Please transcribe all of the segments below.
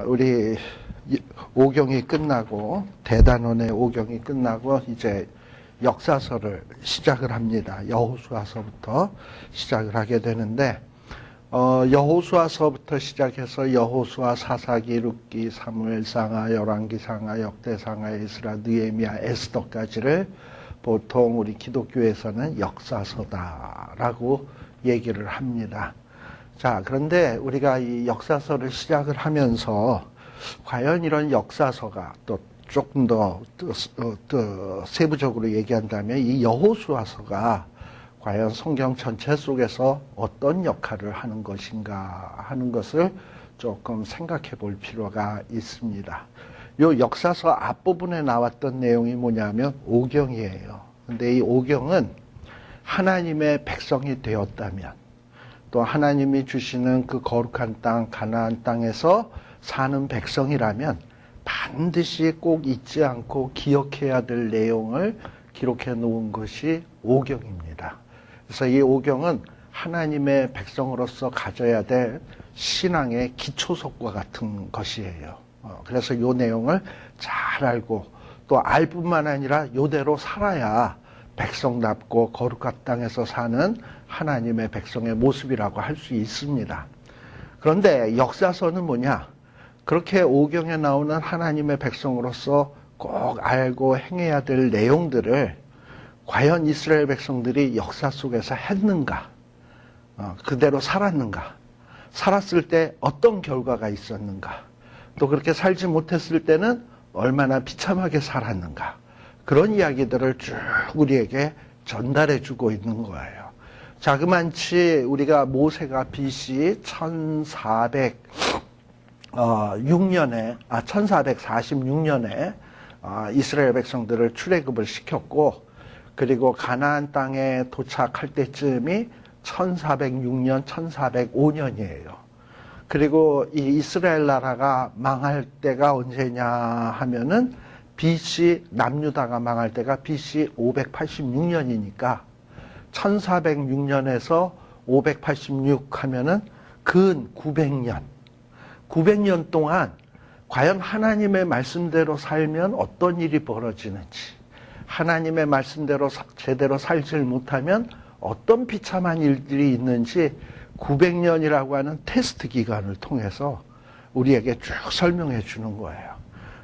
우리 오경이 끝나고 대단원의 오경이 끝나고 이제 역사서를 시작을 합니다. 여호수아서부터 시작을 하게 되는데 여호수아서부터 시작해서 여호수아, 사사기, 룻기, 사무엘상하, 열왕기상하, 역대상하, 에스라, 느헤미야, 에스더까지를 보통 우리 기독교에서는 역사서다라고 얘기를 합니다. 자, 그런데 우리가 이 역사서를 시작을 하면서 과연 이런 역사서가 또 조금 더 세부적으로 얘기한다면 이 여호수아서가 과연 성경 전체 속에서 어떤 역할을 하는 것인가 하는 것을 조금 생각해 볼 필요가 있습니다. 이 역사서 앞부분에 나왔던 내용이 뭐냐면 오경이에요. 근데 이 오경은 하나님의 백성이 되었다면 또 하나님이 주시는 그 거룩한 땅, 가나안 땅에서 사는 백성이라면 반드시 꼭 잊지 않고 기억해야 될 내용을 기록해 놓은 것이 오경입니다. 그래서 이 오경은 하나님의 백성으로서 가져야 될 신앙의 기초석과 같은 것이에요. 그래서 이 내용을 잘 알고 또 알 뿐만 아니라 이대로 살아야 백성답고 거룩한 땅에서 사는 하나님의 백성의 모습이라고 할 수 있습니다. 그런데 역사서는 뭐냐? 그렇게 오경에 나오는 하나님의 백성으로서 꼭 알고 행해야 될 내용들을 과연 이스라엘 백성들이 역사 속에서 했는가? 그대로 살았는가? 살았을 때 어떤 결과가 있었는가? 또 그렇게 살지 못했을 때는 얼마나 비참하게 살았는가? 그런 이야기들을 쭉 우리에게 전달해 주고 있는 거예요. 자그만치 우리가 모세가 BC 1446년에 이스라엘 백성들을 출애굽을 시켰고 그리고 가나안 땅에 도착할 때쯤이 1406년, 1405년이에요. 그리고 이 이스라엘 나라가 망할 때가 언제냐 하면은 BC 남유다가 망할 때가 BC 586년이니까 1406년에서 586 하면은 근 900년. 900년 동안 과연 하나님의 말씀대로 살면 어떤 일이 벌어지는지, 하나님의 말씀대로 제대로 살질 못하면 어떤 비참한 일들이 있는지 900년이라고 하는 테스트 기간을 통해서 우리에게 쭉 설명해 주는 거예요.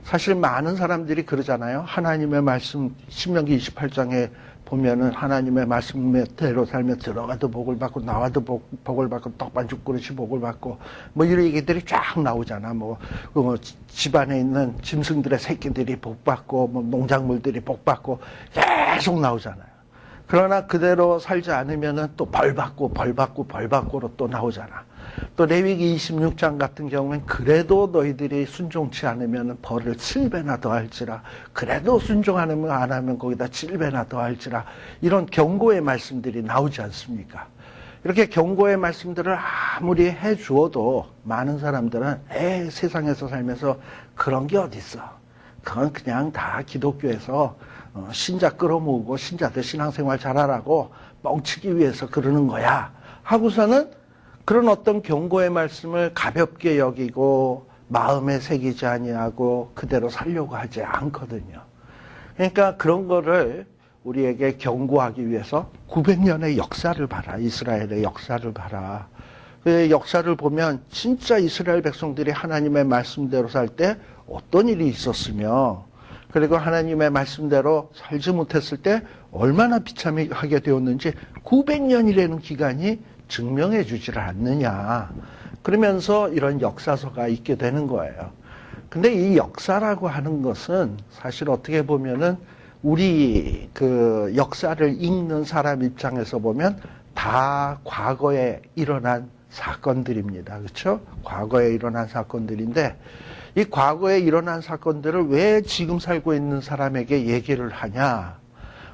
사실 많은 사람들이 그러잖아요. 하나님의 말씀, 신명기 28장에 보면은 하나님의 말씀대로 살면 들어가도 복을 받고 나와도 복을 받고 떡반죽 그릇이 복을 받고 뭐 이런 얘기들이 쫙 나오잖아. 뭐 집안에 있는 짐승들의 새끼들이 복 받고 뭐 농작물들이 복 받고 계속 나오잖아요. 그러나 그대로 살지 않으면은 또 벌 받고 벌받고로 또 나오잖아. 또 레위기 26장 같은 경우엔 그래도 너희들이 순종치 않으면 벌을 7배나 더할지라, 그래도 순종 안 하면 거기다 7배나 더할지라, 이런 경고의 말씀들이 나오지 않습니까? 이렇게 경고의 말씀들을 아무리 해주어도 많은 사람들은 세상에서 살면서 그런 게 어딨어, 그건 그냥 다 기독교에서 신자 끌어모으고 신자들 신앙생활 잘하라고 뻥치기 위해서 그러는 거야 하고서는 그런 어떤 경고의 말씀을 가볍게 여기고 마음에 새기지 아니하고 그대로 살려고 하지 않거든요. 그러니까 그런 거를 우리에게 경고하기 위해서 900년의 역사를 봐라. 이스라엘의 역사를 봐라. 그 역사를 보면 진짜 이스라엘 백성들이 하나님의 말씀대로 살 때 어떤 일이 있었으며, 그리고 하나님의 말씀대로 살지 못했을 때 얼마나 비참하게 되었는지 900년이라는 기간이 증명해 주지를 않느냐. 그러면서 이런 역사서가 있게 되는 거예요. 근데 이 역사라고 하는 것은 사실 어떻게 보면은 우리 그 역사를 읽는 사람 입장에서 보면 다 과거에 일어난 사건들입니다. 그렇죠? 과거에 일어난 사건들인데 이 과거에 일어난 사건들을 왜 지금 살고 있는 사람에게 얘기를 하냐?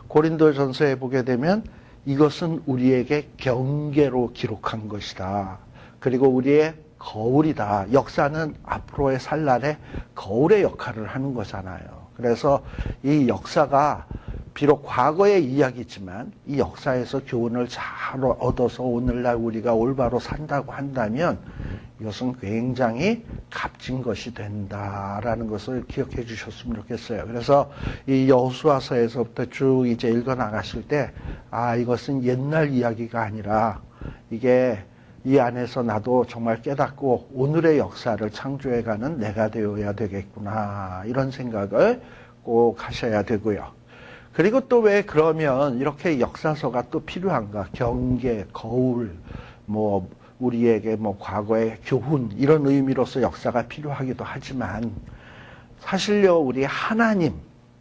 고린도전서에 보게 되면 이것은 우리에게 경계로 기록한 것이다. 그리고 우리의 거울이다. 역사는 앞으로의 살 날에 거울의 역할을 하는 거잖아요. 그래서 이 역사가 비록 과거의 이야기지만 이 역사에서 교훈을 잘 얻어서 오늘날 우리가 올바로 산다고 한다면 이것은 굉장히 값진 것이 된다라는 것을 기억해 주셨으면 좋겠어요. 그래서 이 여호수아서에서부터 쭉 이제 읽어 나가실 때, 이것은 옛날 이야기가 아니라 이게 이 안에서 나도 정말 깨닫고 오늘의 역사를 창조해가는 내가 되어야 되겠구나, 이런 생각을 꼭 하셔야 되고요. 그리고 또 왜 그러면 이렇게 역사서가 또 필요한가? 경계, 거울, 우리에게 과거의 교훈, 이런 의미로서 역사가 필요하기도 하지만, 사실요, 우리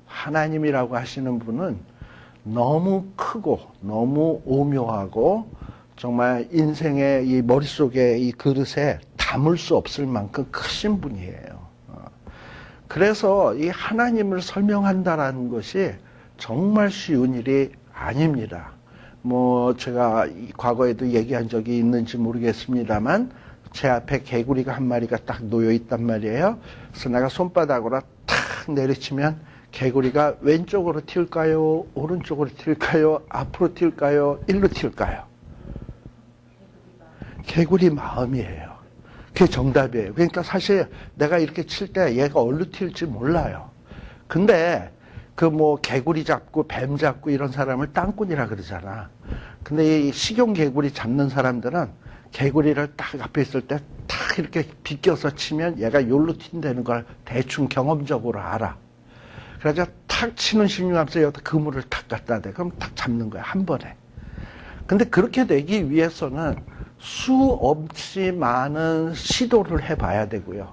하나님이라고 하시는 분은 너무 크고 너무 오묘하고 정말 인생의 이 머릿속에 이 그릇에 담을 수 없을 만큼 크신 분이에요. 그래서 이 하나님을 설명한다라는 것이 정말 쉬운 일이 아닙니다. 제가 과거에도 얘기한 적이 있는지 모르겠습니다만, 제 앞에 개구리가 한 마리가 딱 놓여 있단 말이에요. 그래서 내가 손바닥으로 탁 내리치면 개구리가 왼쪽으로 튈까요? 오른쪽으로 튈까요? 앞으로 튈까요? 일로 튈까요? 개구리 마음이에요. 그게 정답이에요. 그러니까 사실 내가 이렇게 칠 때 얘가 어디로 튈지 몰라요. 근데 개구리 잡고 뱀 잡고 이런 사람을 땅꾼이라 그러잖아. 근데 이 식용 개구리 잡는 사람들은 개구리를 딱 앞에 있을 때 탁 이렇게 비껴서 치면 얘가 요로 튄다는 걸 대충 경험적으로 알아. 그래서 탁 치는 신용하면서 여기다 그물을 탁 갖다 대. 그럼 탁 잡는 거야, 한 번에. 근데 그렇게 되기 위해서는 수없이 많은 시도를 해봐야 되고요.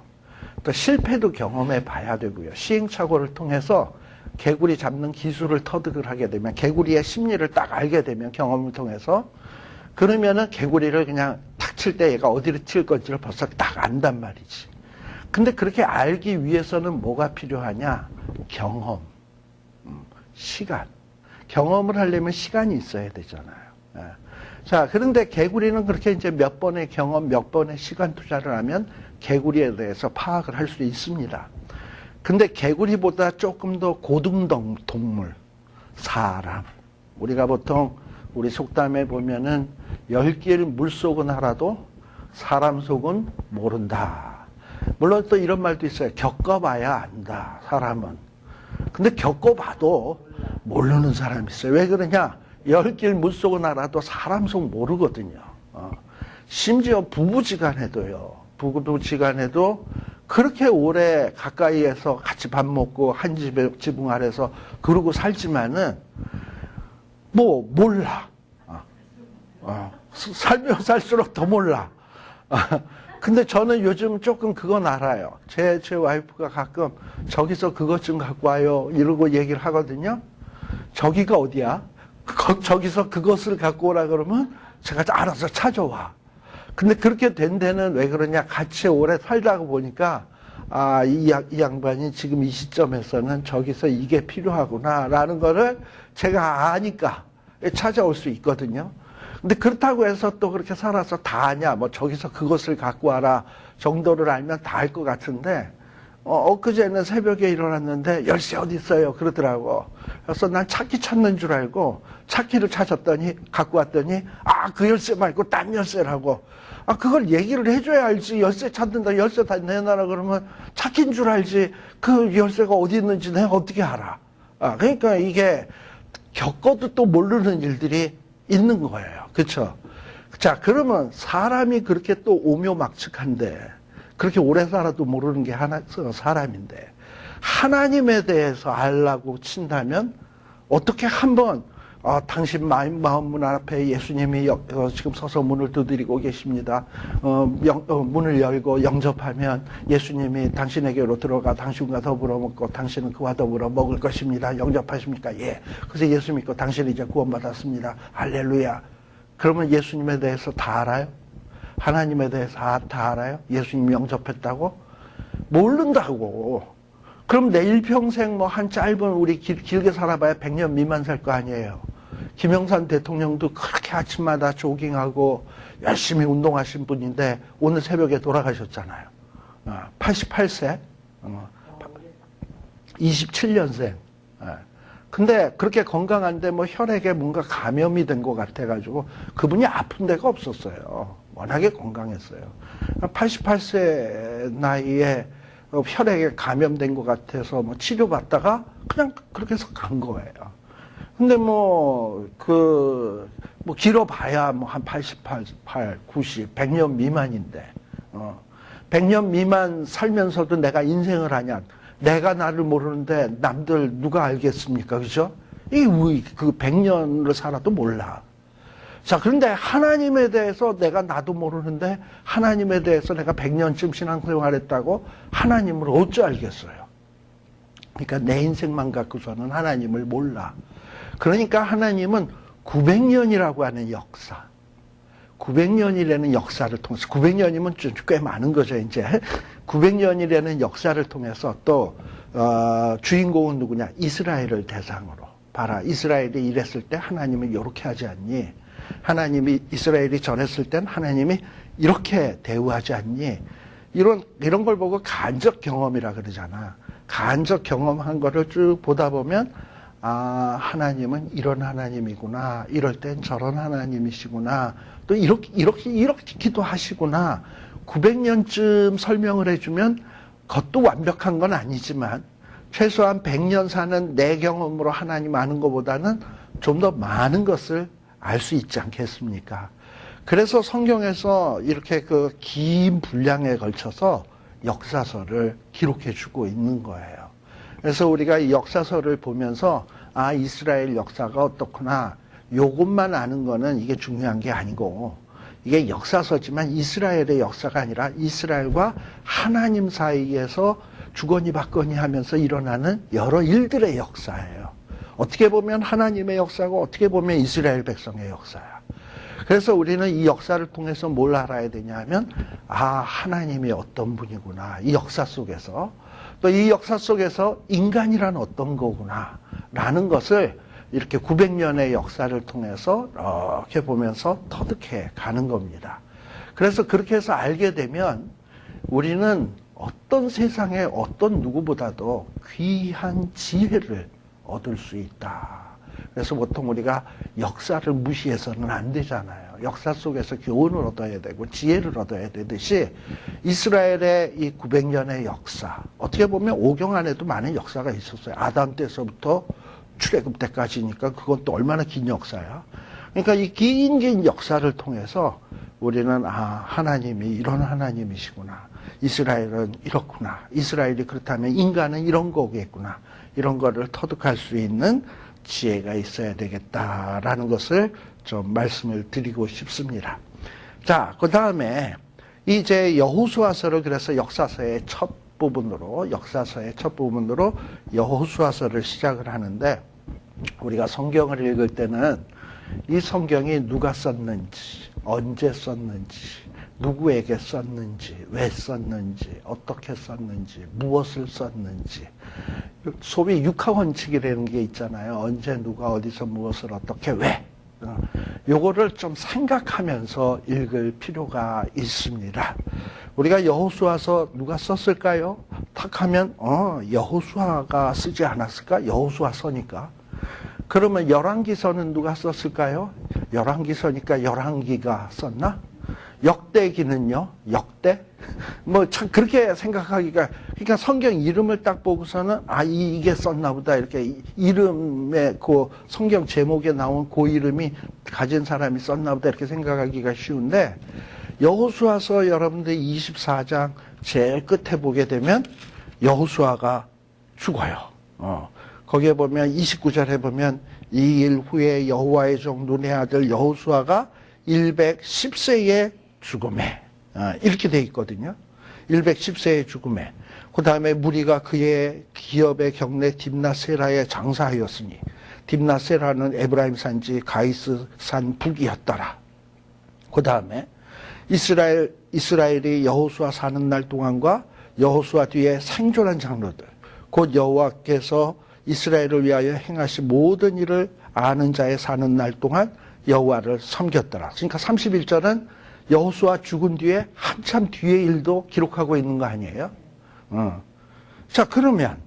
또 실패도 경험해 봐야 되고요. 시행착오를 통해서 개구리 잡는 기술을 터득을 하게 되면, 개구리의 심리를 딱 알게 되면, 경험을 통해서, 그러면은 개구리를 그냥 탁 칠 때 얘가 어디로 칠 건지를 벌써 딱 안단 말이지. 근데 그렇게 알기 위해서는 뭐가 필요하냐? 경험, 시간. 경험을 하려면 시간이 있어야 되잖아요. 자, 그런데 개구리는 그렇게 이제 몇 번의 경험, 몇 번의 시간 투자를 하면 개구리에 대해서 파악을 할 수 있습니다. 근데 개구리보다 조금 더 고등 동물, 사람. 우리가 보통 우리 속담에 보면은 10길 물속은 알아도 사람 속은 모른다. 물론 또 이런 말도 있어요. 겪어봐야 안다, 사람은. 근데 겪어봐도 모르는 사람이 있어요. 왜 그러냐? 10길 물속은 알아도 사람 속 모르거든요. 심지어 부부지간에도요. 부부지간에도 그렇게 오래 가까이에서 같이 밥 먹고 한 집에 지붕 아래서 그러고 살지만은 몰라. 살면 살수록 더 몰라. 근데 저는 요즘 조금 그건 알아요. 제 와이프가 가끔 저기서 그것 좀 갖고 와요 이러고 얘기를 하거든요. 저기가 어디야? 저기서 그것을 갖고 오라 그러면 제가 알아서 찾아와. 근데 그렇게 된 데는 왜 그러냐? 같이 오래 살다가 보니까 이 양반이 지금 이 시점에서는 저기서 이게 필요하구나라는 거를 제가 아니까 찾아올 수 있거든요. 근데 그렇다고 해서 또 그렇게 살아서 다 아냐? 저기서 그것을 갖고 와라 정도를 알면 다 알 것 같은데, 엊그제는 새벽에 일어났는데 열쇠 어디 있어요? 그러더라고. 그래서 난 차키 찾는 줄 알고 차키를 갖고 왔더니 그 열쇠 말고 딴 열쇠라고. 그걸 얘기를 해줘야 알지. 열쇠 찾는다, 열쇠 다 내놔라 그러면 차키인 줄 알지. 그 열쇠가 어디 있는지 내가 어떻게 알아? 그러니까 이게 겪어도 또 모르는 일들이 있는 거예요. 그렇죠? 자, 그러면 사람이 그렇게 또 오묘막측한데, 그렇게 오래 살아도 모르는 게 사람인데, 하나님에 대해서 알라고 친다면 어떻게 한번 당신 마음문 앞에 예수님이 지금 서서 문을 두드리고 계십니다. 문을 열고 영접하면 예수님이 당신에게로 들어가 당신과 더불어 먹고 당신은 그와 더불어 먹을 것입니다. 영접하십니까? 예. 그래서 예수 믿고 당신이 이제 구원받았습니다. 할렐루야. 그러면 예수님에 대해서 다 알아요? 하나님에 대해서 다 알아요? 예수님 영접했다고? 모른다고. 그럼 내 일평생 한 짧은 우리 길게 살아봐야 100년 미만 살 거 아니에요. 김영삼 대통령도 그렇게 아침마다 조깅하고 열심히 운동하신 분인데 오늘 새벽에 돌아가셨잖아요. 88세, 27년생. 근데 그렇게 건강한데 혈액에 뭔가 감염이 된 것 같아가지고 그분이 아픈 데가 없었어요. 워낙에 건강했어요. 88세 나이에 혈액에 감염된 것 같아서 뭐 치료받다가 그냥 그렇게 해서 간 거예요. 근데 길어봐야 뭐 한 88, 90, 100년 미만인데, 100년 미만 살면서도 내가 인생을 하냐. 내가 나를 모르는데 남들 누가 알겠습니까? 그죠? 그 100년을 살아도 몰라. 자, 그런데 하나님에 대해서 내가 나도 모르는데 하나님에 대해서 내가 100년쯤 신앙생활 했다고 하나님을 어찌 알겠어요? 그러니까 내 인생만 갖고서는 하나님을 몰라. 그러니까 하나님은 900년이라고 하는 역사, 900년이라는 역사를 통해서, 900년이면 꽤 많은 거죠, 이제. 900년이라는 역사를 통해서 또, 주인공은 누구냐? 이스라엘을 대상으로. 봐라, 이스라엘이 이랬을 때 하나님은 이렇게 하지 않니? 하나님이 이스라엘이 저랬을 땐 하나님이 이렇게 대우하지 않니? 이런 걸 보고 간접 경험이라 그러잖아. 간접 경험한 거를 쭉 보다 보면, 아, 하나님은 이런 하나님이구나. 이럴 땐 저런 하나님이시구나. 또 이렇게도 하시구나. 900년쯤 설명을 해주면 그것도 완벽한 건 아니지만 최소한 100년 사는 내 경험으로 하나님 아는 것보다는 좀 더 많은 것을 알 수 있지 않겠습니까? 그래서 성경에서 이렇게 그 긴 분량에 걸쳐서 역사서를 기록해 주고 있는 거예요. 그래서 우리가 이 역사서를 보면서 아, 이스라엘 역사가 어떻구나. 요것만 아는 거는 이게 중요한 게 아니고 이게 역사서지만 이스라엘의 역사가 아니라 이스라엘과 하나님 사이에서 주거니 받거니 하면서 일어나는 여러 일들의 역사예요. 어떻게 보면 하나님의 역사고 어떻게 보면 이스라엘 백성의 역사야. 그래서 우리는 이 역사를 통해서 뭘 알아야 되냐 하면 아, 하나님이 어떤 분이구나. 이 역사 속에서 또 이 역사 속에서 인간이란 어떤 거구나 라는 것을 이렇게 900년의 역사를 통해서 이렇게 보면서 터득해 가는 겁니다. 그래서 그렇게 해서 알게 되면 우리는 어떤 세상에 어떤 누구보다도 귀한 지혜를 얻을 수 있다. 그래서 보통 우리가 역사를 무시해서는 안 되잖아요. 역사 속에서 교훈을 얻어야 되고 지혜를 얻어야 되듯이 이스라엘의 이 900년의 역사, 어떻게 보면 오경 안에도 많은 역사가 있었어요. 아담 때서부터 출애굽 때까지니까 그건 또 얼마나 긴 역사야. 그러니까 이 긴 역사를 통해서 우리는 아, 하나님이 이런 하나님이시구나. 이스라엘은 이렇구나. 이스라엘이 그렇다면 인간은 이런 거겠구나. 이런 거를 터득할 수 있는 지혜가 있어야 되겠다라는 것을 좀 말씀을 드리고 싶습니다. 자, 그 다음에 이제 여호수아서를 그래서 역사서의 첫 부분으로 여호수아서를 시작을 하는데 우리가 성경을 읽을 때는 이 성경이 누가 썼는지, 언제 썼는지, 누구에게 썼는지, 왜 썼는지, 어떻게 썼는지, 무엇을 썼는지, 소위 육하원칙이라는 게 있잖아요. 언제 누가 어디서 무엇을 어떻게 왜 요거를 좀 생각하면서 읽을 필요가 있습니다. 우리가 여호수아서 누가 썼을까요? 탁 하면 여호수아가 쓰지 않았을까? 여호수아서니까. 그러면 열왕기서는 누가 썼을까요? 열왕기서니까 열왕기가 썼나? 역대기는요? 역대? 뭐 참 그렇게 생각하기가, 그러니까 성경 이름을 딱 보고서는 아, 이게 썼나 보다 이렇게 이름에 그 성경 제목에 나온 그 이름이 가진 사람이 썼나 보다 이렇게 생각하기가 쉬운데 여호수아서 여러분들 24장 제일 끝에 보게 되면 여호수아가 죽어요. 거기에 보면 29절에 보면 이 일 후에 여호와의 종 눈의 아들 여호수아가 110세의 죽음에 이렇게 돼 있거든요. 110세의 죽음에. 그 다음에 무리가 그의 기업의 경내 딥나세라에 장사하였으니 딥나세라는 에브라임 산지 가이스 산 북이었더라. 그 다음에 이스라엘이 여호수아 사는 날 동안과 여호수아 뒤에 생존한 장로들 곧 여호와께서 이스라엘을 위하여 행하신 모든 일을 아는 자의 사는 날 동안 여호와를 섬겼더라. 그러니까 31절은 여호수아 죽은 뒤에 한참 뒤의 일도 기록하고 있는 거 아니에요? 자, 그러면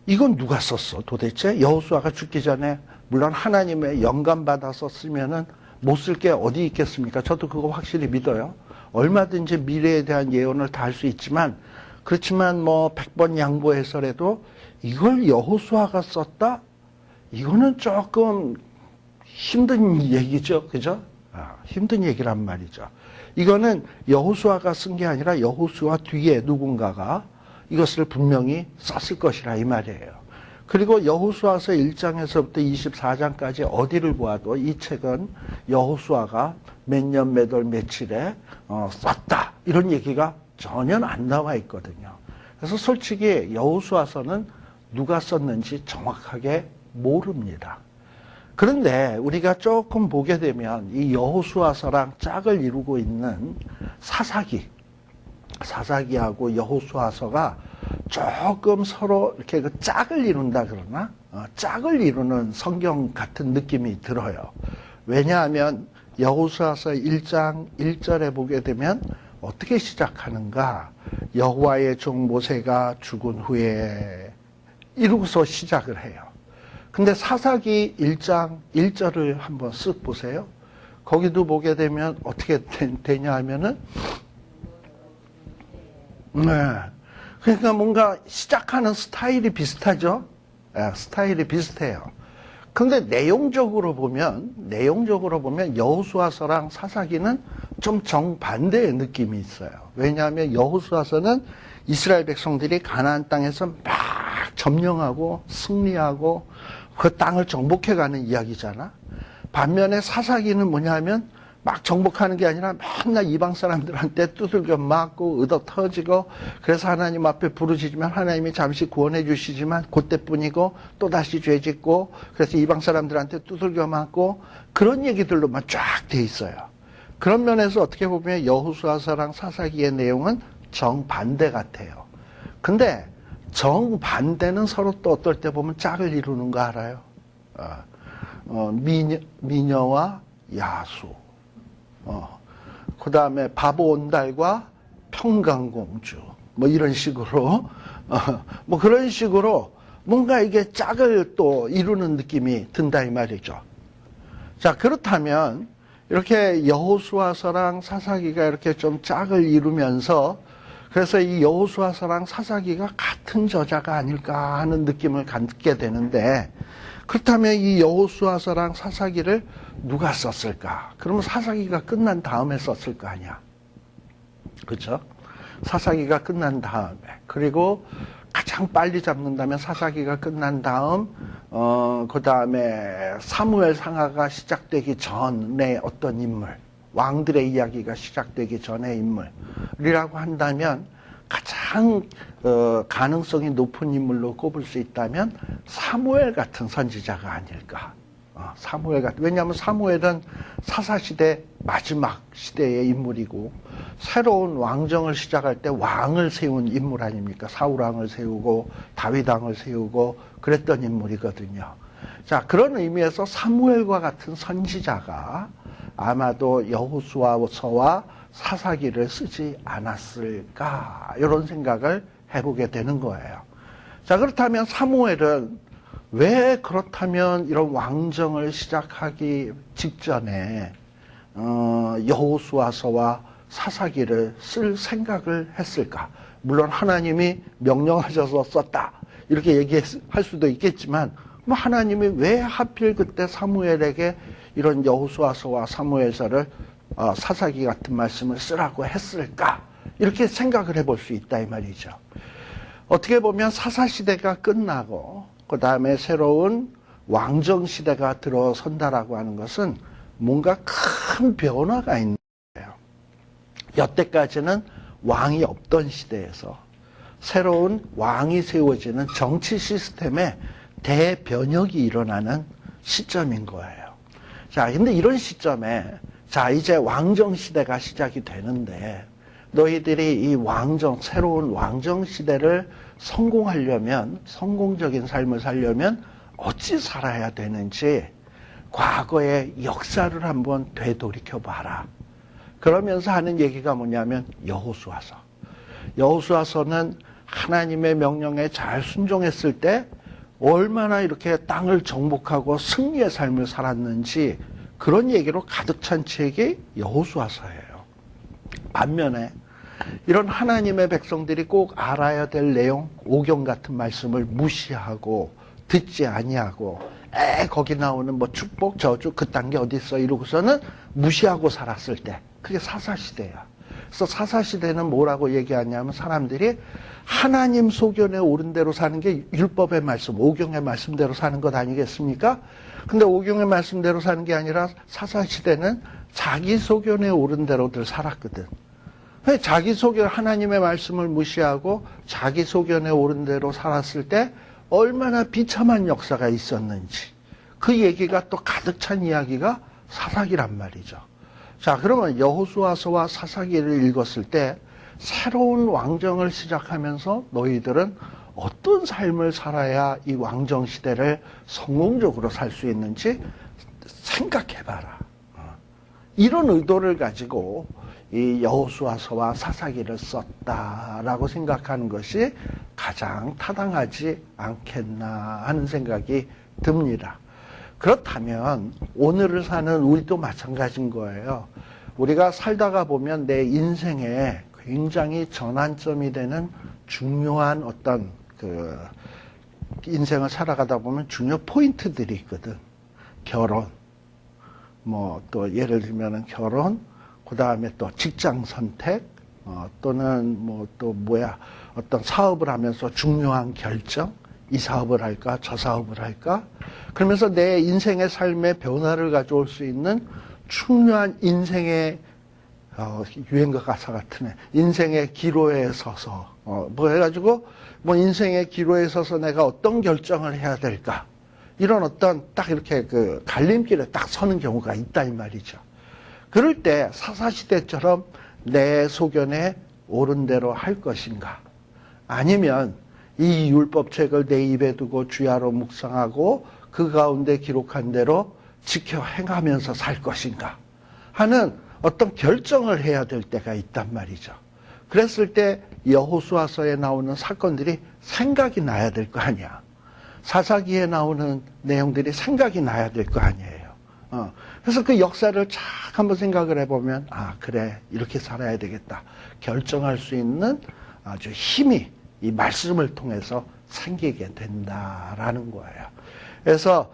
이건 누가 썼어 도대체? 여호수아가 죽기 전에 물론 하나님의 영감 받아서 쓰면은 못 쓸 게 어디 있겠습니까? 저도 그거 확실히 믿어요. 얼마든지 미래에 대한 예언을 다 할 수 있지만, 그렇지만 뭐 100번 양보해서라도 이걸 여호수아가 썼다? 이거는 조금 힘든 얘기죠. 그죠? 힘든 얘기란 말이죠. 이거는 여호수아가 쓴 게 아니라 여호수아 뒤에 누군가가 이것을 분명히 썼을 것이라 이 말이에요. 그리고 여호수아서 1장에서부터 24장까지 어디를 보아도 이 책은 여호수아가 몇 년 몇 월 며칠에 썼다 이런 얘기가 전혀 안 나와 있거든요. 그래서 솔직히 여호수아서는 누가 썼는지 정확하게 모릅니다. 그런데 우리가 조금 보게 되면 이 여호수아서랑 짝을 이루고 있는 사사기하고 여호수아서가 조금 서로 이렇게 그 짝을 이룬다 그러나 짝을 이루는 성경 같은 느낌이 들어요. 왜냐하면 여호수아서 1장 1절에 보게 되면 어떻게 시작하는가? 여호와의 종 모세가 죽은 후에 이러고서 시작을 해요. 근데 사사기 1장 1절을 한번 쓱 보세요. 거기도 보게 되면 어떻게 되냐 하면은 그러니까 뭔가 시작하는 스타일이 비슷하죠. 스타일이 비슷해요. 근데 내용적으로 보면 여호수아서랑 사사기는 좀 정반대의 느낌이 있어요. 왜냐하면 여호수아서는 이스라엘 백성들이 가나안 땅에서 막 점령하고 승리하고 그 땅을 정복해가는 이야기잖아. 반면에 사사기는 뭐냐면 막 정복하는 게 아니라 맨날 이방 사람들한테 두들겨 맞고 의도 터지고 그래서 하나님 앞에 부르짖으면 하나님이 잠시 구원해 주시지만 그때뿐이고 또다시 죄짓고 그래서 이방 사람들한테 두들겨 맞고 그런 얘기들로만 쫙 돼 있어요. 그런 면에서 어떻게 보면 여호수아서랑 사사기의 내용은 정반대 같아요. 근데 정반대는 서로 또 어떨 때 보면 짝을 이루는 거 알아요? 미녀와 야수. 그 다음에 바보온달과 평강공주. 뭐 이런 식으로, 뭐 그런 식으로 뭔가 이게 짝을 또 이루는 느낌이 든다 이 말이죠. 자, 그렇다면 이렇게 여호수아서랑 사사기가 이렇게 좀 짝을 이루면서 그래서 이 여호수아서랑 사사기가 같은 저자가 아닐까 하는 느낌을 갖게 되는데 그렇다면 이 여호수아서랑 사사기를 누가 썼을까? 그러면 사사기가 끝난 다음에 썼을 거 아니야. 그렇죠? 사사기가 끝난 다음에 그리고 가장 빨리 잡는다면 사사기가 끝난 다음 그 다음에 사무엘 상하가 시작되기 전에 어떤 인물 왕들의 이야기가 시작되기 전의 인물이라고 한다면 가장 가능성이 높은 인물로 꼽을 수 있다면 사무엘 같은 선지자가 아닐까. 왜냐하면 사무엘은 사사시대 마지막 시대의 인물이고 새로운 왕정을 시작할 때 왕을 세운 인물 아닙니까? 사울왕을 세우고 다윗왕을 세우고 그랬던 인물이거든요. 자, 그런 의미에서 사무엘과 같은 선지자가 아마도 여호수아서와 사사기를 쓰지 않았을까 이런 생각을 해보게 되는 거예요. 자, 그렇다면 사무엘은 왜 그렇다면 이런 왕정을 시작하기 직전에 여호수아서와 사사기를 쓸 생각을 했을까? 물론 하나님이 명령하셔서 썼다 이렇게 얘기할 수도 있겠지만 뭐 하나님이 왜 하필 그때 사무엘에게 이런 여호수아서와 사무엘서를 사사기 같은 말씀을 쓰라고 했을까? 이렇게 생각을 해볼 수 있다 이 말이죠. 어떻게 보면 사사시대가 끝나고 그 다음에 새로운 왕정시대가 들어선다라고 하는 것은 뭔가 큰 변화가 있는 거예요. 여태까지는 왕이 없던 시대에서 새로운 왕이 세워지는 정치 시스템에 대변혁이 일어나는 시점인 거예요. 자, 근데 이런 시점에 자, 이제 왕정 시대가 시작이 되는데 너희들이 이 새로운 왕정 시대를 성공적인 삶을 살려면 어찌 살아야 되는지 과거의 역사를 한번 되돌이켜 봐라. 그러면서 하는 얘기가 뭐냐면 여호수아서는 하나님의 명령에 잘 순종했을 때 얼마나 이렇게 땅을 정복하고 승리의 삶을 살았는지 그런 얘기로 가득 찬 책이 여호수아서예요. 반면에 이런 하나님의 백성들이 꼭 알아야 될 내용, 오경 같은 말씀을 무시하고 듣지 아니하고 거기 나오는 뭐 축복, 저주 그딴 게 어디 있어 이러고서는 무시하고 살았을 때 그게 사사시대야. 그래서 사사시대는 뭐라고 얘기하냐면 사람들이 하나님 소견에 옳은 대로 사는 게 율법의 말씀, 오경의 말씀대로 사는 것 아니겠습니까? 근데 오경의 말씀대로 사는 게 아니라 사사시대는 자기 소견에 옳은 대로들 살았거든. 자기 소견, 하나님의 말씀을 무시하고 자기 소견에 옳은 대로 살았을 때 얼마나 비참한 역사가 있었는지 그 얘기가 또 가득 찬 이야기가 사사기란 말이죠. 자, 그러면 여호수아서와 사사기를 읽었을 때 새로운 왕정을 시작하면서 너희들은 어떤 삶을 살아야 이 왕정 시대를 성공적으로 살 수 있는지 생각해봐라. 이런 의도를 가지고 이 여호수아서와 사사기를 썼다라고 생각하는 것이 가장 타당하지 않겠나 하는 생각이 듭니다. 그렇다면 오늘을 사는 우리도 마찬가지인 거예요. 우리가 살다가 보면 내 인생에 굉장히 전환점이 되는 중요한 어떤 그 인생을 살아가다 보면 중요 포인트들이 있거든. 결혼, 뭐 또 예를 들면은 결혼, 그 다음에 또 직장 선택, 또는 뭐 또 뭐야 어떤 사업을 하면서 중요한 결정, 이 사업을 할까 저 사업을 할까, 그러면서 내 인생의 삶의 변화를 가져올 수 있는 중요한 인생의 유행가 가사 같으네. 인생의 기로에 서서 뭐 해가지고 뭐 인생의 기로에 서서 내가 어떤 결정을 해야 될까, 이런 어떤 딱 이렇게 그 갈림길에 딱 서는 경우가 있다 이 말이죠. 그럴 때 사사시대처럼 내 소견에 옳은 대로 할 것인가, 아니면 이 율법책을 내 입에 두고 주야로 묵상하고 그 가운데 기록한 대로 지켜 행하면서 살 것인가 하는 어떤 결정을 해야 될 때가 있단 말이죠. 그랬을 때 여호수아서에 나오는 사건들이 생각이 나야 될 거 아니야. 사사기에 나오는 내용들이 생각이 나야 될 거 아니에요. 그래서 그 역사를 쫙 한번 생각을 해보면, 아, 그래, 이렇게 살아야 되겠다. 결정할 수 있는 아주 힘이 이 말씀을 통해서 생기게 된다라는 거예요. 그래서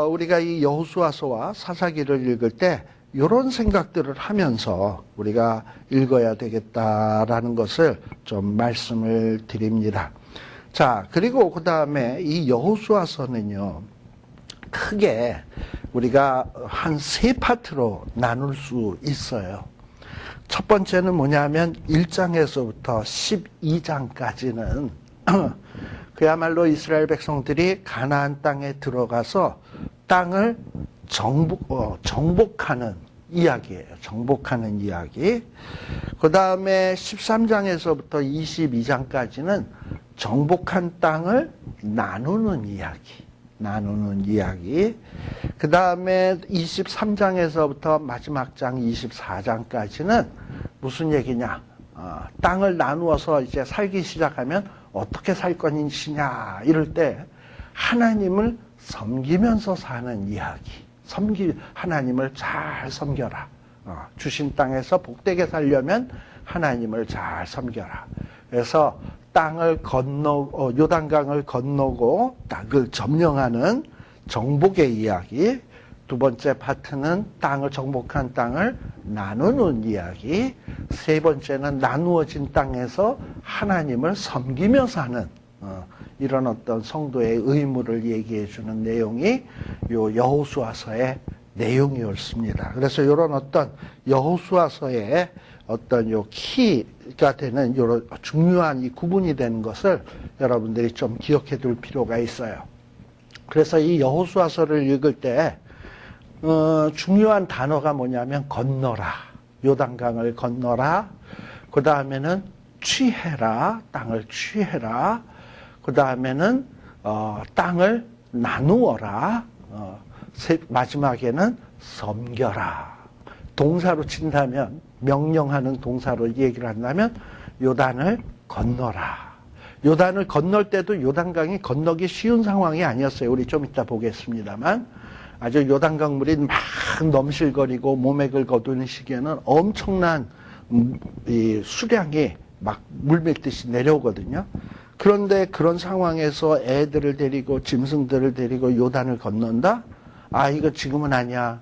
우리가 이 여호수아서와 사사기를 읽을 때 이런 생각들을 하면서 우리가 읽어야 되겠다라는 것을 좀 말씀을 드립니다. 자, 그리고 그 다음에 이 여호수아서는요, 크게 우리가 한 세 파트로 나눌 수 있어요. 첫 번째는 뭐냐면 1장에서부터 12장까지는 그야말로 이스라엘 백성들이 가나안 땅에 들어가서 땅을 정복하는 이야기예요. 정복하는 이야기. 그 다음에 13장에서부터 22장까지는 정복한 땅을 나누는 이야기. 그 다음에 23장에서부터 마지막 장 24장까지는 무슨 얘기냐? 땅을 나누어서 이제 살기 시작하면 어떻게 살 것이냐, 이럴 때 하나님을 섬기면서 사는 이야기. 하나님을 잘 섬겨라. 주신 땅에서 복되게 살려면 하나님을 잘 섬겨라. 그래서 땅을 요단강을 건너고 땅을 점령하는 정복의 이야기. 두 번째 파트는 정복한 땅을 나누는 이야기. 세 번째는 나누어진 땅에서 하나님을 섬기며 사는 이런 어떤 성도의 의무를 얘기해 주는 내용이 요 여호수아서의 내용이었습니다. 그래서 이런 어떤 여호수아서의 어떤 요 키가 되는 이런 중요한 이 구분이 되는 것을 여러분들이 좀 기억해 둘 필요가 있어요. 그래서 이 여호수아서를 읽을 때 중요한 단어가 뭐냐면 건너라, 요단강을 건너라, 그 다음에는 취해라, 땅을 취해라, 그 다음에는 땅을 나누어라, 마지막에는 섬겨라. 동사로 친다면, 명령하는 동사로 얘기를 한다면 요단을 건너라. 요단을 건널 때도 요단강이 건너기 쉬운 상황이 아니었어요. 우리 좀 이따 보겠습니다만 아주 요단강 물이 막 넘실거리고 모맥을 거두는 시기에는 엄청난 이 수량이 막 물밀듯이 내려오거든요. 그런데 그런 상황에서 애들을 데리고 짐승들을 데리고 요단을 건넌다? 아, 이거 지금은 아니야.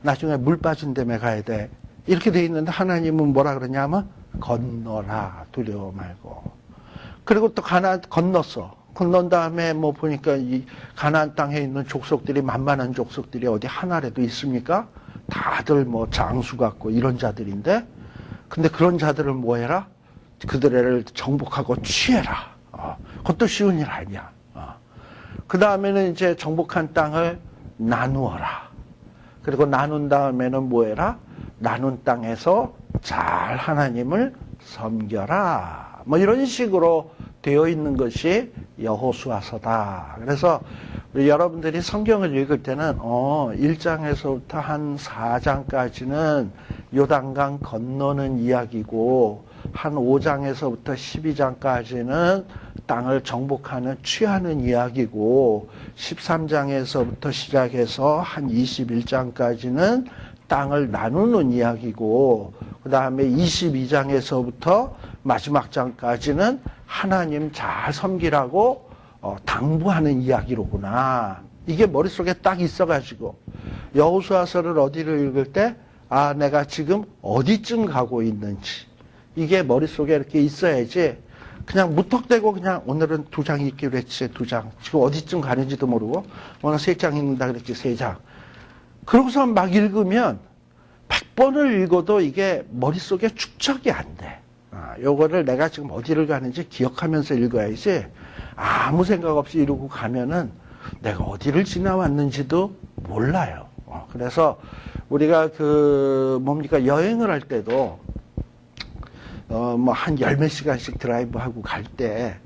나중에 물 빠진 데에 가야 돼. 이렇게 돼 있는데 하나님은 뭐라 그러냐면 건너라, 두려워 말고. 그리고 또 가나안 건넜어. 건넌 다음에 뭐 보니까 이 가나안 땅에 있는 족속들이 만만한 족속들이 어디 하나라도 있습니까? 다들 뭐 장수 같고 이런 자들인데, 근데 그런 자들을 뭐 해라? 그들을 정복하고 취해라. 그것도 쉬운 일 아니야. 그 다음에는 이제 정복한 땅을 나누어라. 그리고 나눈 다음에는 뭐 해라? 나눈 땅에서 잘 하나님을 섬겨라. 뭐 이런 식으로 되어 있는 것이 여호수아서다. 그래서 우리 여러분들이 성경을 읽을 때는 1장에서부터 한 4장까지는 요단강 건너는 이야기고 한 5장에서부터 12장까지는 땅을 정복하는 취하는 이야기고 13장에서부터 시작해서 한 21장까지는 땅을 나누는 이야기고 그 다음에 22장에서부터 마지막 장까지는 하나님 잘 섬기라고 당부하는 이야기로구나. 이게 머릿속에 딱 있어가지고 여호수아서를 어디를 읽을 때 내가 지금 어디쯤 가고 있는지 이게 머릿속에 이렇게 있어야지 그냥 무턱대고 그냥 오늘은 2장 읽기로 했지 2장 지금 어디쯤 가는지도 모르고 오늘 3장 읽는다 그랬지 3장 그러고서 막 읽으면 100번을 읽어도 이게 머릿속에 축적이 안 돼. 요거를 내가 지금 어디를 가는지 기억하면서 읽어야지 아무 생각 없이 이러고 가면은 내가 어디를 지나왔는지도 몰라요. 그래서 우리가 여행을 할 때도 뭐 한 10몇 시간씩 드라이브하고 갈 때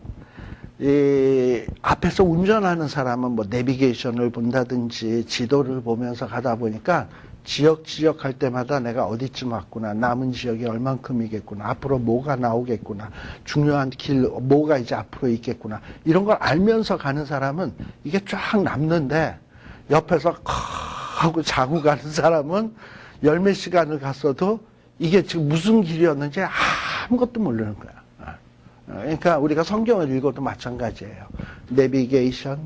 앞에서 운전하는 사람은 뭐 내비게이션을 본다든지 지도를 보면서 가다 보니까 지역 갈 때마다 내가 어디쯤 왔구나, 남은 지역이 얼만큼이겠구나, 앞으로 뭐가 나오겠구나, 중요한 길 뭐가 이제 앞으로 있겠구나 이런 걸 알면서 가는 사람은 이게 쫙 남는데 옆에서 하고 자고 가는 사람은 10몇 시간을 갔어도 이게 지금 무슨 길이었는지 아무것도 모르는 거야. 그러니까 우리가 성경을 읽어도 마찬가지예요. 내비게이션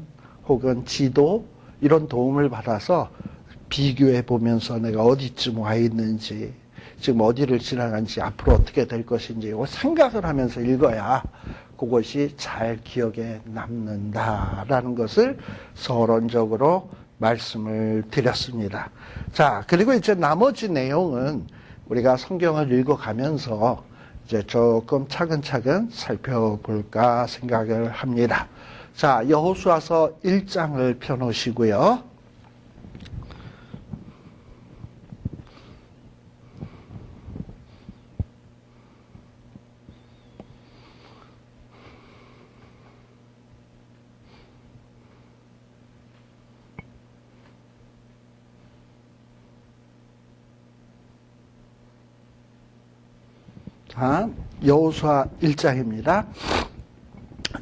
혹은 지도 이런 도움을 받아서 비교해 보면서 내가 어디쯤 와 있는지 지금 어디를 지나간지 앞으로 어떻게 될 것인지 생각을 하면서 읽어야 그것이 잘 기억에 남는다라는 것을 서론적으로 말씀을 드렸습니다. 자, 그리고 이제 나머지 내용은 우리가 성경을 읽어가면서 이제 조금 차근차근 살펴볼까 생각을 합니다. 자, 여호수아서 1장을 펴놓으시고요. 자, 여호수아 1장입니다.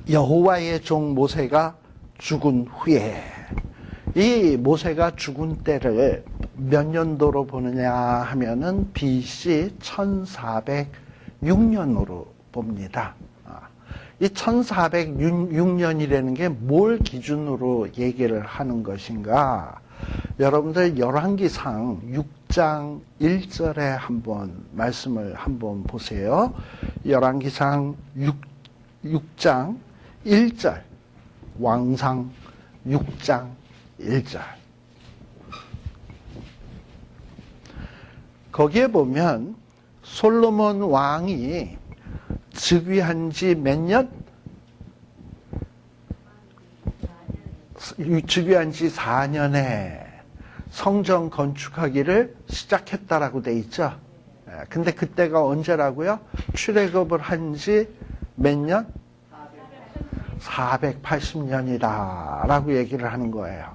여호와의 종 모세가 죽은 후에 이 모세가 죽은 때를 몇 년도로 보느냐 하면은 BC 1406년으로 봅니다. 이 1406년이라는 게 뭘 기준으로 얘기를 하는 것인가? 여러분들 열왕기상 6장 1절에 한번 말씀을 한번 보세요. 열왕기상 6장 1절 왕상 6장 1절 거기에 보면 솔로몬 왕이 즉위한 지 몇 년? 즉위한 지 4년에 성전 건축하기를 시작했다라고 돼 있죠. 근데 그때가 언제라고요? 출애굽을 한 지 몇 년? 480년이다라고 얘기를 하는 거예요.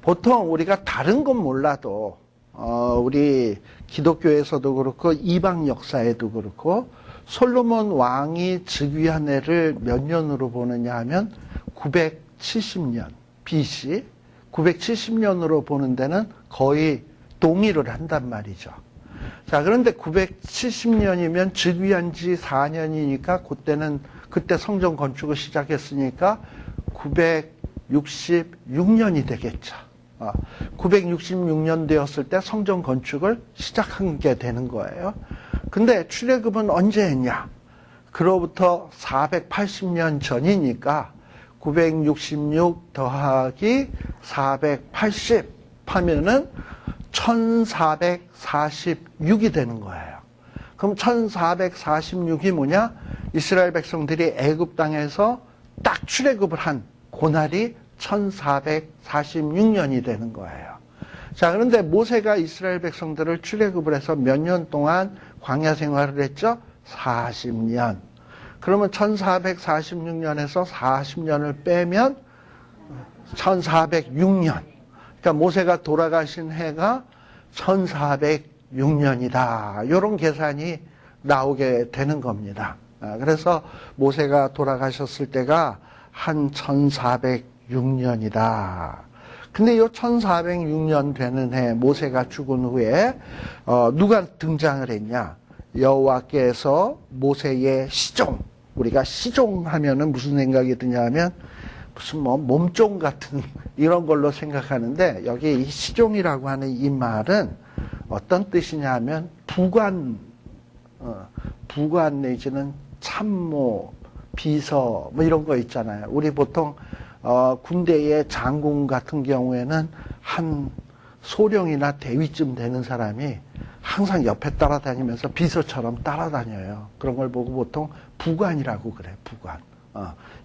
보통 우리가 다른 건 몰라도 우리 기독교에서도 그렇고 이방 역사에도 그렇고 솔로몬 왕이 즉위한 해를 몇 년으로 보느냐 하면 970년 BC 970년으로 보는 데는 거의 동의를 한단 말이죠. 자, 그런데 970년이면 즉위한 지 4년이니까 그때 성전 건축을 시작했으니까 966년이 되겠죠. 966년 되었을 때 성전 건축을 시작한 게 되는 거예요. 근데 출애굽은 언제 했냐? 그로부터 480년 전이니까 966 더하기 480 하면은 1446이 되는 거예요. 그럼 1446이 뭐냐? 이스라엘 백성들이 애굽 땅에서 딱 출애굽을 한 그날이 1446년이 되는 거예요. 자, 그런데 모세가 이스라엘 백성들을 출애굽을 해서 몇 년 동안 광야 생활을 했죠? 40년. 그러면 1446년에서 40년을 빼면 1406년. 그러니까 모세가 돌아가신 해가 1406년이다. 이런 계산이 나오게 되는 겁니다. 그래서 모세가 돌아가셨을 때가 한 1406년이다. 근데 이 1406년 되는 해 모세가 죽은 후에 누가 등장을 했냐? 여호와께서 모세의 시종, 우리가 시종 하면은 무슨 생각이 드냐면 무슨 뭐 몸종 같은 이런 걸로 생각하는데, 여기 이 시종이라고 하는 이 말은 어떤 뜻이냐면 부관 내지는 참모, 비서 뭐 이런 거 있잖아요. 우리 보통 군대의 장군 같은 경우에는 한 소령이나 대위쯤 되는 사람이 항상 옆에 따라다니면서 비서처럼 따라다녀요. 그런 걸 보고 보통 부관이라고 그래, 부관.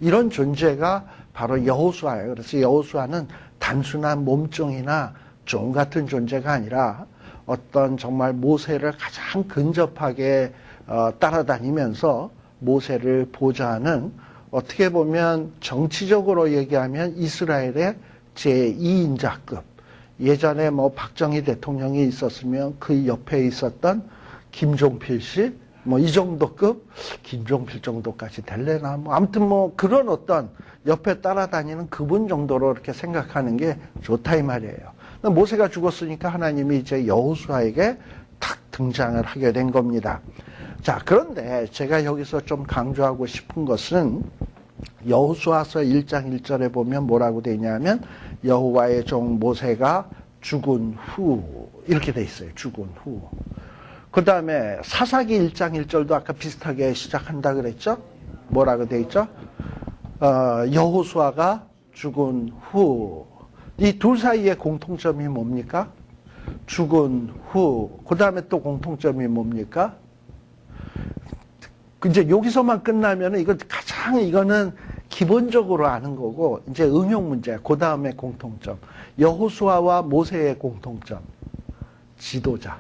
이런 존재가 바로 여호수아예요. 그래서 여호수아는 단순한 몸종이나 종 같은 존재가 아니라 어떤 정말 모세를 가장 근접하게 따라다니면서 모세를 보좌하는, 어떻게 보면 정치적으로 얘기하면 이스라엘의 제2인자급. 예전에 뭐 박정희 대통령이 있었으면 그 옆에 있었던 김종필 씨, 뭐 이 정도급, 김종필 정도까지 될래나, 뭐 아무튼 뭐 그런 어떤 옆에 따라다니는 그분 정도로 이렇게 생각하는 게 좋다 이 말이에요. 모세가 죽었으니까 하나님이 이제 여호수아에게 탁 등장을 하게 된 겁니다. 자, 그런데 제가 여기서 좀 강조하고 싶은 것은 여호수아서 1장 1절에 보면 뭐라고 되어 있냐면 여호와의 종 모세가 죽은 후 이렇게 돼 있어요. 죽은 후. 그 다음에 사사기 1장 1절도 아까 비슷하게 시작한다 그랬죠? 뭐라고 돼 있죠? 여호수아가 죽은 후. 이 둘 사이의 공통점이 뭡니까? 죽은 후. 그 다음에 또 공통점이 뭡니까? 이제 여기서만 끝나면은 이거는 기본적으로 아는 거고, 이제 응용 문제야. 그 다음에 공통점. 여호수아와 모세의 공통점. 지도자.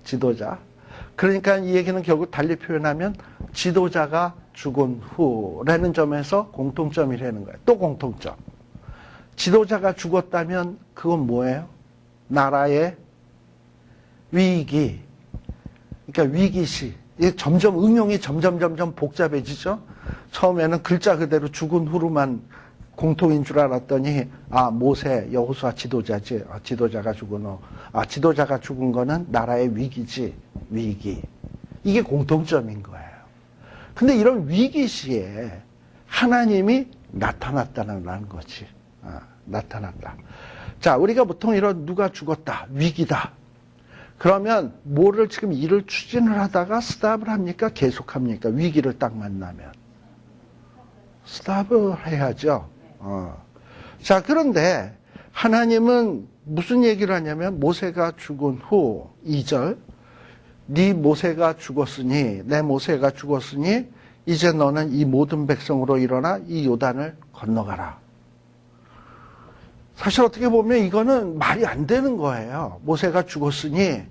지도자. 그러니까 이 얘기는 결국 달리 표현하면 지도자가 죽은 후라는 점에서 공통점이라는 거예요. 또 공통점. 지도자가 죽었다면 그건 뭐예요? 나라의 위기. 그러니까 위기시. 이게 점점 응용이 점점 복잡해지죠. 처음에는 글자 그대로 죽은 후로만 공통인 줄 알았더니 모세, 여호수아 지도자지. 지도자가 죽은 후. 지도자가 죽은 거는 나라의 위기지. 위기. 이게 공통점인 거예요. 근데 이런 위기 시에 하나님이 나타났다는 거지. 나타났다. 자, 우리가 보통 이런 누가 죽었다, 위기다. 그러면 뭐를 지금 일을 추진을 하다가 스탑을 합니까? 계속합니까? 위기를 딱 만나면. 스탑을 해야죠. 자, 그런데 하나님은 무슨 얘기를 하냐면 모세가 죽은 후 2절 네 모세가 죽었으니 내 모세가 죽었으니 이제 너는 이 모든 백성으로 일어나 이 요단을 건너가라. 사실 어떻게 보면 이거는 말이 안 되는 거예요. 모세가 죽었으니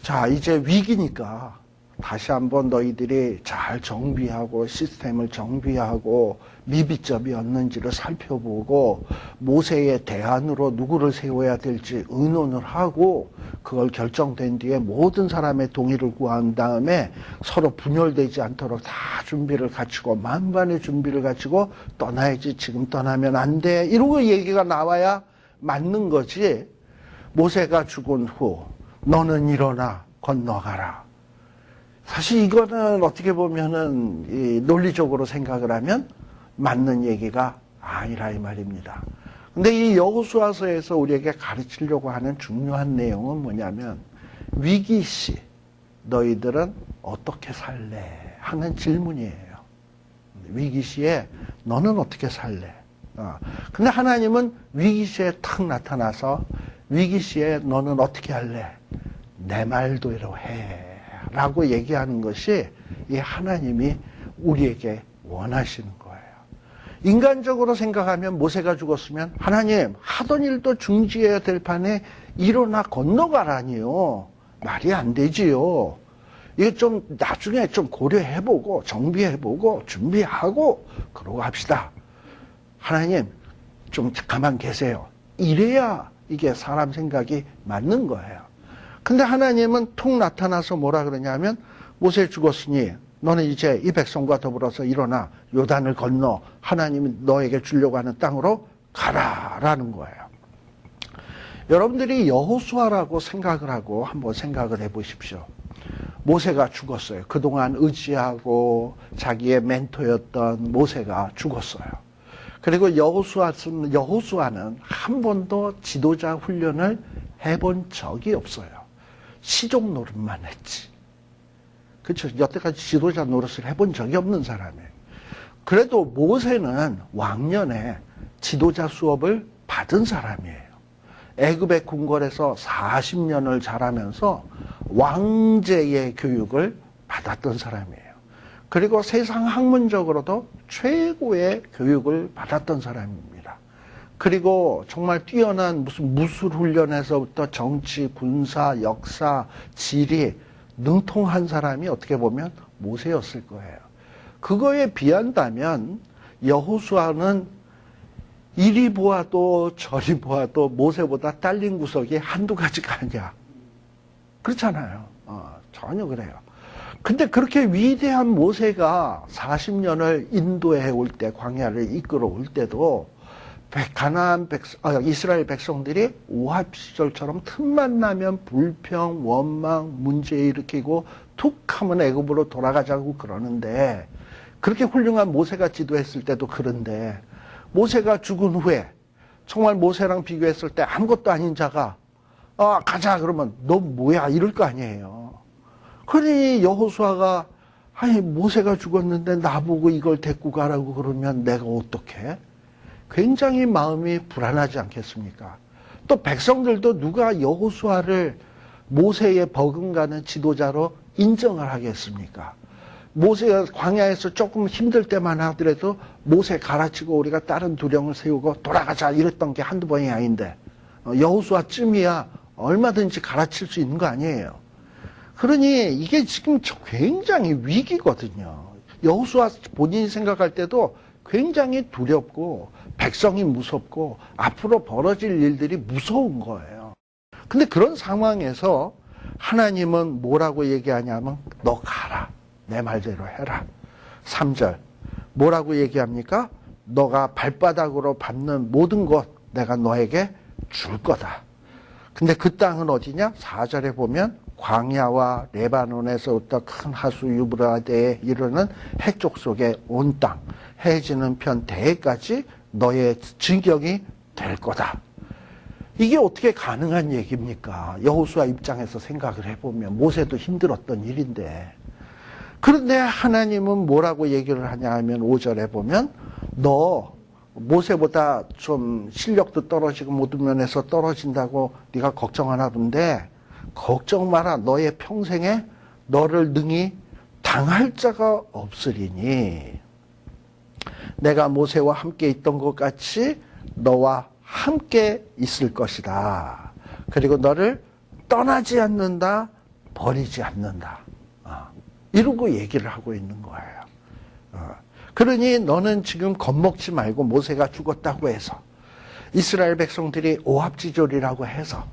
자 이제 위기니까 다시 한번 너희들이 잘 정비하고 시스템을 정비하고 미비점이 없는지를 살펴보고 모세의 대안으로 누구를 세워야 될지 의논을 하고 그걸 결정된 뒤에 모든 사람의 동의를 구한 다음에 서로 분열되지 않도록 다 준비를 갖추고 만반의 준비를 갖추고 떠나야지. 지금 떠나면 안 돼. 이러고 얘기가 나와야 맞는 거지. 모세가 죽은 후 너는 일어나 건너가라. 사실 이거는 어떻게 보면은 논리적으로 생각을 하면 맞는 얘기가 아니라 이 말입니다. 근데 이 여호수아서에서 우리에게 가르치려고 하는 중요한 내용은 뭐냐면 위기시 너희들은 어떻게 살래? 하는 질문이에요. 위기시에 너는 어떻게 살래? 근데 하나님은 위기시에 탁 나타나서 위기시에 너는 어떻게 할래? 내 말대로 해. 라고 얘기하는 것이 이 하나님이 우리에게 원하시는 거예요. 인간적으로 생각하면 모세가 죽었으면 하나님 하던 일도 중지해야 될 판에 일어나 건너가라니요. 말이 안 되지요. 이거 좀 나중에 좀 고려해보고 정비해보고 준비하고 그러고 합시다. 하나님 좀 가만 계세요. 이래야 이게 사람 생각이 맞는 거예요. 근데 하나님은 툭 나타나서 뭐라 그러냐면 모세 죽었으니 너는 이제 이 백성과 더불어서 일어나 요단을 건너 하나님이 너에게 주려고 하는 땅으로 가라라는 거예요. 여러분들이 여호수아라고 생각을 하고 한번 생각을 해보십시오. 모세가 죽었어요. 그동안 의지하고 자기의 멘토였던 모세가 죽었어요. 그리고 여호수아는 한 번도 지도자 훈련을 해본 적이 없어요. 시종 노릇만 했지. 그렇죠. 여태까지 지도자 노릇을 해본 적이 없는 사람이에요. 그래도 모세는 왕년에 지도자 수업을 받은 사람이에요. 애굽의 궁궐에서 40년을 자라면서 왕제의 교육을 받았던 사람이에요. 그리고 세상 학문적으로도 최고의 교육을 받았던 사람입니다. 그리고 정말 뛰어난 무슨 무술 훈련에서부터 정치, 군사, 역사, 지리 능통한 사람이 어떻게 보면 모세였을 거예요. 그거에 비한다면 여호수아는 이리 보아도 저리 보아도 모세보다 딸린 구석이 한두 가지가 아니야. 그렇잖아요. 전혀 그래요. 근데 그렇게 위대한 모세가 40년을 인도해 올 때, 광야를 이끌어 올 때도 이스라엘 백성들이 오합 시절처럼 틈만 나면 불평, 원망, 문제 일으키고 툭 하면 애굽으로 돌아가자고 그러는데 그렇게 훌륭한 모세가 지도했을 때도 그런데 모세가 죽은 후에 정말 모세랑 비교했을 때 아무것도 아닌 자가 가자 그러면 너 뭐야 이럴 거 아니에요. 그러니 여호수아가 아니 모세가 죽었는데 나보고 이걸 데리고 가라고 그러면 내가 어떡해? 굉장히 마음이 불안하지 않겠습니까? 또 백성들도 누가 여호수아를 모세의 버금가는 지도자로 인정을 하겠습니까? 모세가 광야에서 조금 힘들 때만 하더라도 모세 갈아치고 우리가 다른 두령을 세우고 돌아가자 이랬던 게 한두 번이 아닌데 여호수아쯤이야 얼마든지 갈아칠 수 있는 거 아니에요. 그러니 이게 지금 굉장히 위기거든요. 여호수아 본인이 생각할 때도 굉장히 두렵고 백성이 무섭고 앞으로 벌어질 일들이 무서운 거예요. 근데 그런 상황에서 하나님은 뭐라고 얘기하냐면 너 가라. 내 말대로 해라. 3절 뭐라고 얘기합니까? 너가 발바닥으로 밟는 모든 것 내가 너에게 줄 거다. 근데 그 땅은 어디냐? 4절에 보면 광야와 레바논에서부터 큰 하수 유브라데에 이르는 해쪽 속의 온 땅, 해 지는 편 대해까지 너의 진경이 될 거다. 이게 어떻게 가능한 얘기입니까? 여호수아 입장에서 생각을 해보면 모세도 힘들었던 일인데 그런데 하나님은 뭐라고 얘기를 하냐 하면 5절에 보면 너 모세보다 좀 실력도 떨어지고 모든 면에서 떨어진다고 네가 걱정하나 본데 걱정 마라. 너의 평생에 너를 능히 당할 자가 없으리니 내가 모세와 함께 있던 것 같이 너와 함께 있을 것이다. 그리고 너를 떠나지 않는다, 버리지 않는다. 이러고 얘기를 하고 있는 거예요. 그러니 너는 지금 겁먹지 말고 모세가 죽었다고 해서 이스라엘 백성들이 오합지졸이라고 해서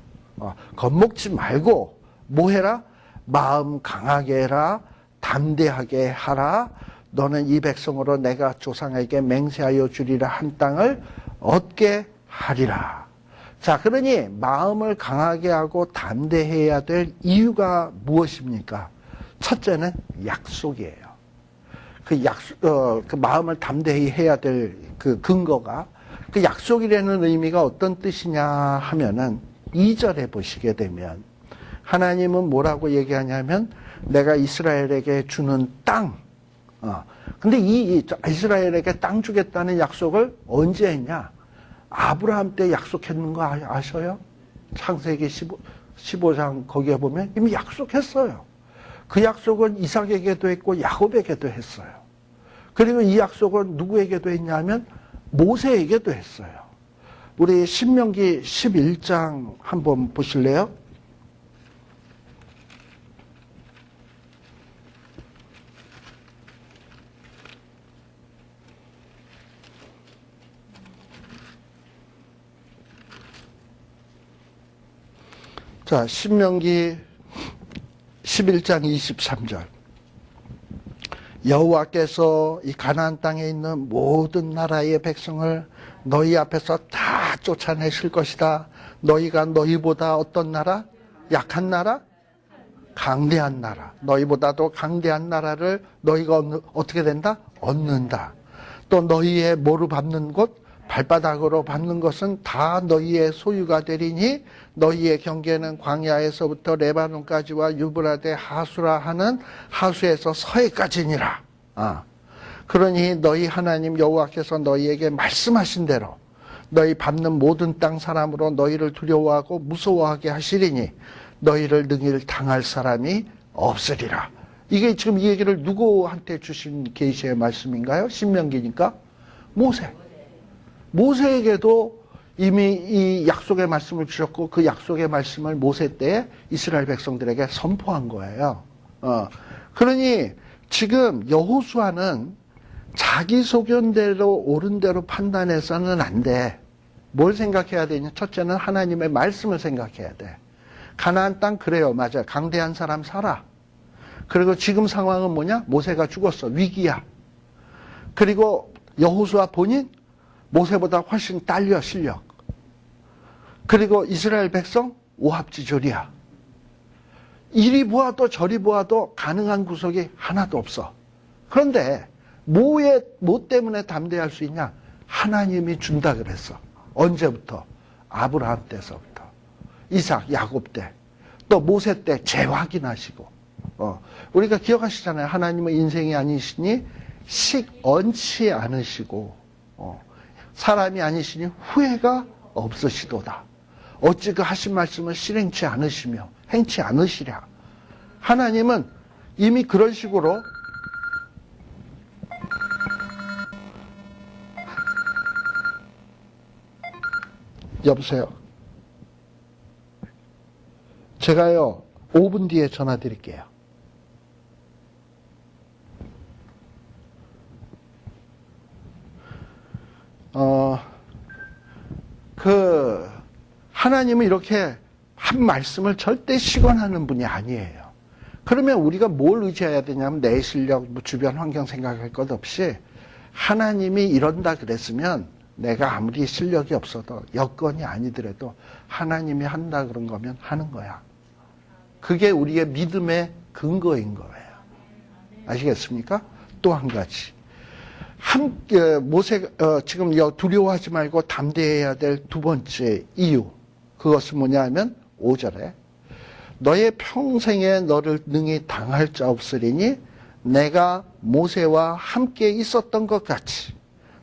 겁먹지 말고 뭐 해라? 마음 강하게 해라. 담대하게 하라. 너는 이 백성으로 내가 조상에게 맹세하여 주리라 한 땅을 얻게 하리라. 자, 그러니 마음을 강하게 하고 담대해야 될 이유가 무엇입니까? 첫째는 약속이에요. 그 마음을 담대히 해야 될 그 근거가, 그 약속이라는 의미가 어떤 뜻이냐 하면은 2절에 보시게 되면 하나님은 뭐라고 얘기하냐면 내가 이스라엘에게 주는 땅. 근데 이 이스라엘에게 땅 주겠다는 약속을 언제 했냐? 아브라함 때 약속했는 거 아셔요? 창세기 15장 거기에 보면 이미 약속했어요. 그 약속은 이삭에게도 했고 야곱에게도 했어요. 그리고 이 약속은 누구에게도 했냐면 모세에게도 했어요. 우리 신명기 11장 한번 보실래요? 자, 신명기 11장 23절. 여호와께서 이 가나안 땅에 있는 모든 나라의 백성을 너희 앞에서 다 쫓아내실 것이다. 너희가 너희보다 어떤 나라? 약한 나라? 강대한 나라. 너희보다도 강대한 나라를 너희가 어떻게 된다? 얻는다. 또 너희의 모루 밟는 곳, 발바닥으로 밟는 것은 다 너희의 소유가 되리니 너희의 경계는 광야에서부터 레바논까지와 유브라데 하수라 하는 하수에서 서해까지니라. 그러니 너희 하나님 여호와께서 너희에게 말씀하신 대로 너희 밟는 모든 땅 사람으로 너희를 두려워하고 무서워하게 하시리니 너희를 능히 당할 사람이 없으리라. 이게 지금 이 얘기를 누구한테 주신 계시의 말씀인가요? 신명기니까 모세. 모세에게도 이미 이 약속의 말씀을 주셨고 그 약속의 말씀을 모세 때 이스라엘 백성들에게 선포한 거예요. 그러니 지금 여호수아는 자기 소견대로 옳은 대로 판단해서는 안 돼. 뭘 생각해야 되냐? 첫째는 하나님의 말씀을 생각해야 돼. 가나안 땅 그래요. 맞아요. 강대한 사람 살아. 그리고 지금 상황은 뭐냐? 모세가 죽었어. 위기야. 그리고 여호수아 본인 모세보다 훨씬 딸려 실력. 그리고 이스라엘 백성 오합지졸이야. 이리 보아도 저리 보아도 가능한 구석이 하나도 없어. 그런데 뭐 때문에 담대할 수 있냐? 하나님이 준다 그랬어. 언제부터? 아브라함 때서부터. 이삭, 야곱 때. 또 모세 때 재확인하시고. 우리가 기억하시잖아요. 하나님은 인생이 아니시니 식언치 않으시고 사람이 아니시니 후회가 없으시도다. 어찌 그 하신 말씀을 실행치 않으시며 행치 않으시랴. 하나님은 이미 그런 식으로 여보세요. 제가요 5분 뒤에 전화 드릴게요. 하나님은 이렇게 한 말씀을 절대 시건하는 분이 아니에요. 그러면 우리가 뭘 의지해야 되냐면 내 실력, 주변 환경 생각할 것 없이 하나님이 이런다 그랬으면 내가 아무리 실력이 없어도 여건이 아니더라도 하나님이 한다 그런 거면 하는 거야. 그게 우리의 믿음의 근거인 거예요. 아시겠습니까? 또 한 가지. 지금 두려워하지 말고 담대해야 될 두 번째 이유. 그것은 뭐냐 하면 5절에 너의 평생에 너를 능히 당할 자 없으리니 내가 모세와 함께 있었던 것 같이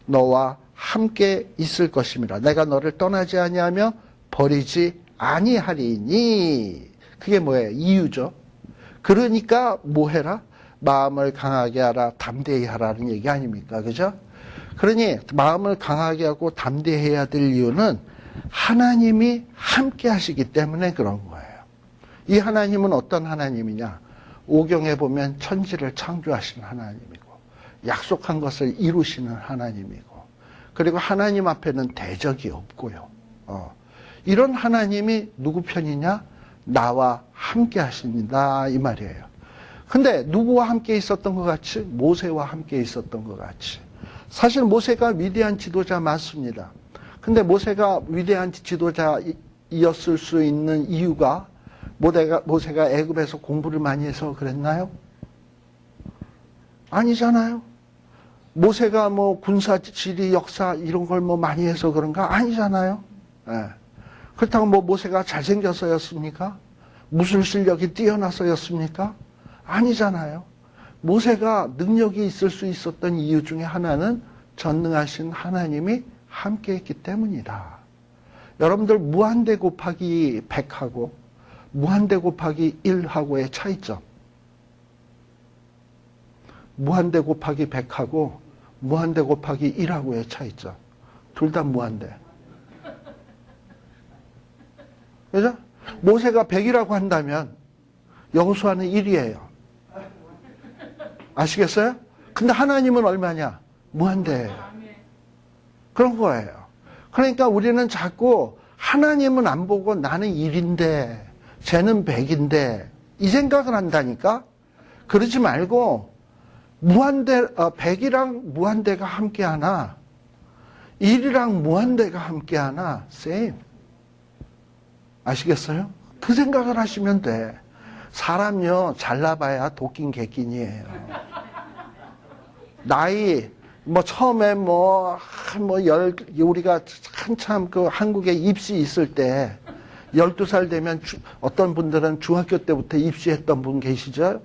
너와 함께 있을 것임이라. 내가 너를 떠나지 아니하며 버리지 아니하리니. 그게 뭐예요? 이유죠. 그러니까 뭐 해라? 마음을 강하게 하라, 담대히 하라는 얘기 아닙니까? 그죠? 그러니 마음을 강하게 하고 담대해야 될 이유는 하나님이 함께 하시기 때문에 그런 거예요. 이 하나님은 어떤 하나님이냐? 오경에 보면 천지를 창조하신 하나님이고 약속한 것을 이루시는 하나님이고 그리고 하나님 앞에는 대적이 없고요. 이런 하나님이 누구 편이냐? 나와 함께 하십니다 이 말이에요. 근데 누구와 함께 있었던 것 같이? 모세와 함께 있었던 것 같이. 사실 모세가 위대한 지도자 맞습니다. 근데 모세가 위대한 지도자였을 수 있는 이유가 모세가 애굽에서 공부를 많이 해서 그랬나요? 아니잖아요. 모세가 뭐 군사, 지리, 역사 이런 걸 뭐 많이 해서 그런가? 아니잖아요. 네. 그렇다고 뭐 모세가 잘생겨서였습니까? 무술 실력이 뛰어나서였습니까? 아니잖아요. 모세가 능력이 있을 수 있었던 이유 중에 하나는 전능하신 하나님이 함께했기 때문이다. 여러분들 무한대 곱하기 100하고 무한대 곱하기 1하고의 차이점. 무한대 곱하기 100하고 무한대 곱하기 1하고의 차이점. 둘 다 무한대. 그죠? 모세가 100이라고 한다면 여호수아는 1이에요. 아시겠어요? 근데 하나님은 얼마냐? 무한대예요. 그런 거예요. 그러니까 우리는 자꾸 하나님은 안 보고 나는 1인데 쟤는 100인데 이 생각을 한다니까? 그러지 말고 100이랑 무한대가 함께하나 1이랑 무한대가 함께하나 same. 아시겠어요? 그 생각을 하시면 돼. 사람요 잘나봐야 도끼인 개낀이에요. 나이 뭐 처음에 우리가 한참 그 한국에 입시 있을 때 12살 되면 어떤 분들은 중학교 때부터 입시했던 분 계시죠?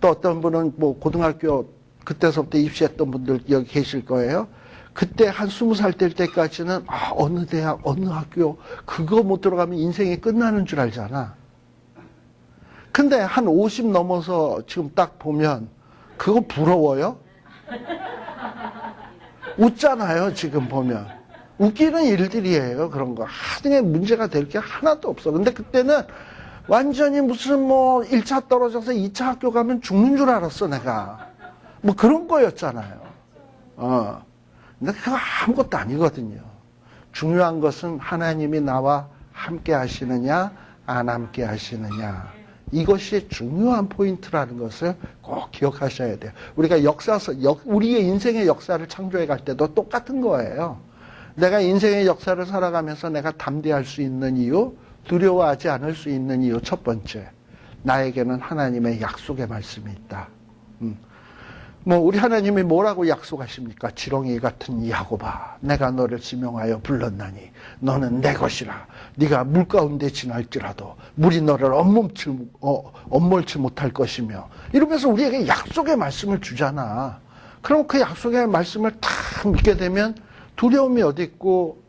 또 어떤 분은 뭐 고등학교 그때서부터 입시했던 분들 여기 계실 거예요. 그때 한 20살 될 때까지는 어느 대학, 어느 학교 그거 못 들어가면 인생이 끝나는 줄 알잖아. 근데 한 50 넘어서 지금 딱 보면 그거 부러워요? 웃잖아요 지금 보면. 웃기는 일들이에요 그런 거. 하등에 문제가 될 게 하나도 없어. 근데 그때는 완전히 무슨 뭐 1차 떨어져서 2차 학교 가면 죽는 줄 알았어 내가. 뭐 그런 거였잖아요. 근데 그거 아무것도 아니거든요. 중요한 것은 하나님이 나와 함께 하시느냐 안 함께 하시느냐. 이것이 중요한 포인트라는 것을 꼭 기억하셔야 돼요. 우리가 우리의 인생의 역사를 창조해 갈 때도 똑같은 거예요. 내가 인생의 역사를 살아가면서 내가 담대할 수 있는 이유, 두려워하지 않을 수 있는 이유 첫 번째, 나에게는 하나님의 약속의 말씀이 있다. 뭐 우리 하나님이 뭐라고 약속하십니까? 지렁이 같은 야곱아, 내가 너를 지명하여 불렀나니 너는 내 것이라. 네가 물 가운데 지날지라도 물이 너를 엄몰치 못할 것이며, 이러면서 우리에게 약속의 말씀을 주잖아. 그럼 그 약속의 말씀을 딱 믿게 되면 두려움이 어디 있고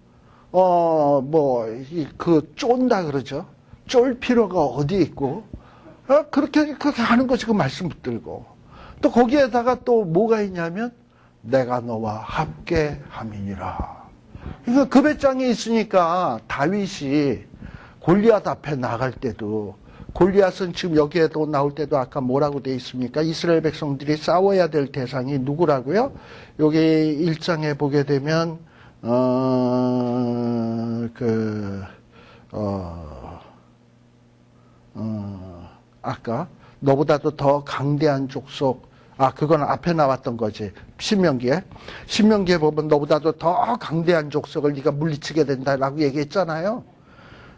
쫀다 그러죠. 쫄 필요가 어디 있고, 그렇게 하는 거지. 그 말씀 붙들고 또 거기에다가 또 뭐가 있냐면 내가 너와 함께 함이니라. 그러니까 그 배짱이 있으니까 다윗이 골리앗 앞에 나갈 때도, 골리앗은 지금 여기에도 나올 때도 아까 뭐라고 돼 있습니까? 이스라엘 백성들이 싸워야 될 대상이 누구라고요? 여기 1장에 보게 되면 아까 너보다도 더 강대한 족속, 그건 앞에 나왔던 거지. 신명기에 보면 너보다도 더 강대한 족속을 네가 물리치게 된다라고 얘기했잖아요.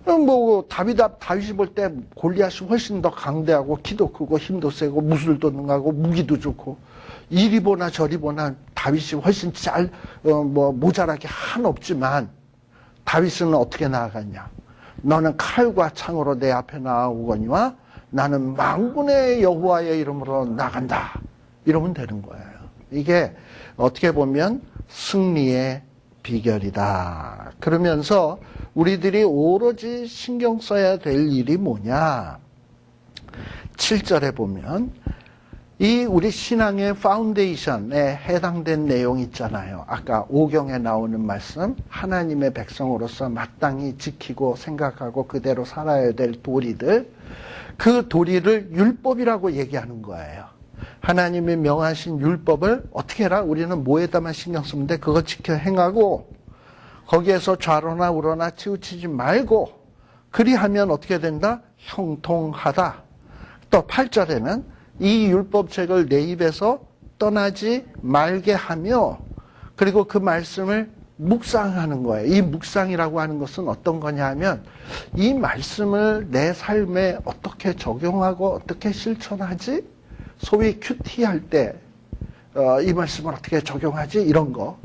뭐 다윗이 볼 때 골리앗이 훨씬 더 강대하고 키도 크고 힘도 세고 무술도 능하고 무기도 좋고, 이리 보나 저리 보나 다윗이 훨씬 모자라게 한없지만 다윗은 어떻게 나아갔냐? 너는 칼과 창으로 내 앞에 나아오거니와 나는 만군의 여호와의 이름으로 나간다. 이러면 되는 거예요. 이게 어떻게 보면 승리의 비결이다. 그러면서 우리들이 오로지 신경 써야 될 일이 뭐냐? 7절에 보면 이 우리 신앙의 파운데이션에 해당된 내용 있잖아요. 아까 5경에 나오는 말씀, 하나님의 백성으로서 마땅히 지키고 생각하고 그대로 살아야 될 도리들. 그 도리를 율법이라고 얘기하는 거예요. 하나님이 명하신 율법을 어떻게 해라? 우리는 뭐에다만 신경 쓰면 돼? 그거 지켜 행하고 거기에서 좌로나 우로나 치우치지 말고 그리하면 어떻게 된다? 형통하다. 또 8절에는 이 율법책을 내 입에서 떠나지 말게 하며 그리고 그 말씀을 묵상하는 거예요. 이 묵상이라고 하는 것은 어떤 거냐 하면 이 말씀을 내 삶에 어떻게 적용하고 어떻게 실천하지? 소위 큐티 할 때 이 말씀을 어떻게 적용하지? 이런 거.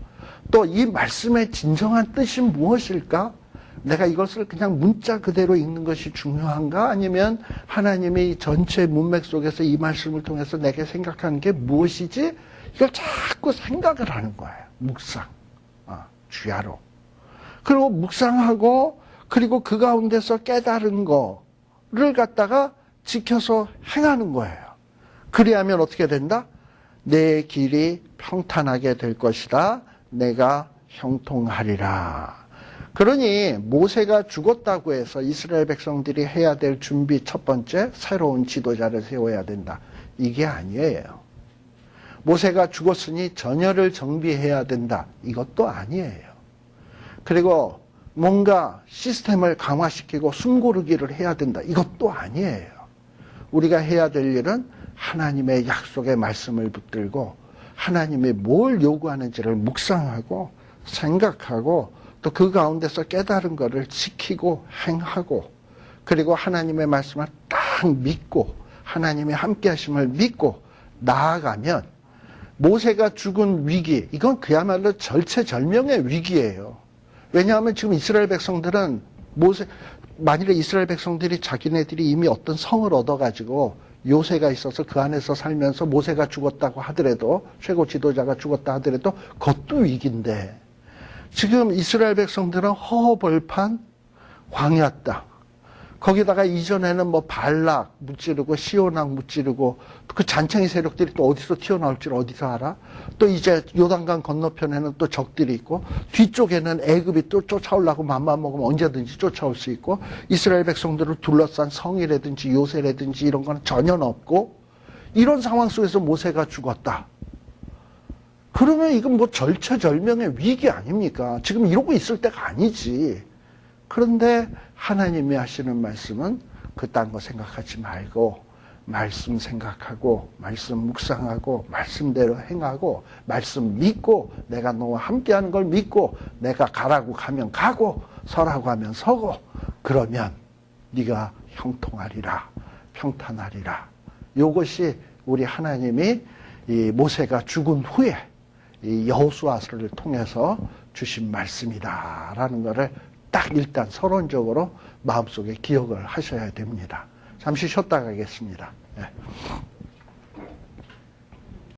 또 이 말씀의 진정한 뜻이 무엇일까? 내가 이것을 그냥 문자 그대로 읽는 것이 중요한가? 아니면 하나님이 전체 문맥 속에서 이 말씀을 통해서 내게 생각하는 게 무엇이지? 이걸 자꾸 생각을 하는 거예요. 묵상. 주야로. 그리고 묵상하고 그리고 그 가운데서 깨달은 거를 갖다가 지켜서 행하는 거예요. 그리하면 어떻게 된다? 내 길이 평탄하게 될 것이다. 내가 형통하리라. 그러니 모세가 죽었다고 해서 이스라엘 백성들이 해야 될 준비 첫 번째, 새로운 지도자를 세워야 된다. 이게 아니에요. 모세가 죽었으니 전열을 정비해야 된다. 이것도 아니에요. 그리고 뭔가 시스템을 강화시키고 숨고르기를 해야 된다. 이것도 아니에요. 우리가 해야 될 일은 하나님의 약속의 말씀을 붙들고 하나님이 뭘 요구하는지를 묵상하고 생각하고 또 그 가운데서 깨달은 것을 지키고 행하고 그리고 하나님의 말씀을 딱 믿고 하나님의 함께 하심을 믿고 나아가면 모세가 죽은 위기, 이건 그야말로 절체절명의 위기예요. 왜냐하면 지금 이스라엘 백성들은 만일에 이스라엘 백성들이 자기네들이 이미 어떤 성을 얻어가지고 요새가 있어서 그 안에서 살면서 모세가 죽었다고 하더라도, 최고 지도자가 죽었다 하더라도 그것도 위기인데, 지금 이스라엘 백성들은 허허벌판 광야 땅, 거기다가 이전에는 뭐 발락 무찌르고 시온악 무찌르고 그 잔챙이 세력들이 또 어디서 튀어나올 줄 어디서 알아? 또 이제 요단강 건너편에는 또 적들이 있고 뒤쪽에는 애굽이 또 쫓아오려고 맘만 먹으면 언제든지 쫓아올 수 있고 이스라엘 백성들을 둘러싼 성이라든지 요새라든지 이런 거는 전혀 없고 이런 상황 속에서 모세가 죽었다. 그러면 이건 뭐 절체절명의 위기 아닙니까? 지금 이러고 있을 때가 아니지. 그런데 하나님이 하시는 말씀은 그딴 거 생각하지 말고 말씀 생각하고 말씀 묵상하고 말씀대로 행하고 말씀 믿고 내가 너와 함께하는 걸 믿고 내가 가라고 가면 가고 서라고 하면 서고 그러면 네가 형통하리라 평탄하리라. 이것이 우리 하나님이 이 모세가 죽은 후에 이 여호수아서를 통해서 주신 말씀이다라는 것을 딱 일단 서론적으로 마음속에 기억을 하셔야 됩니다. 잠시 쉬었다 가겠습니다. 네.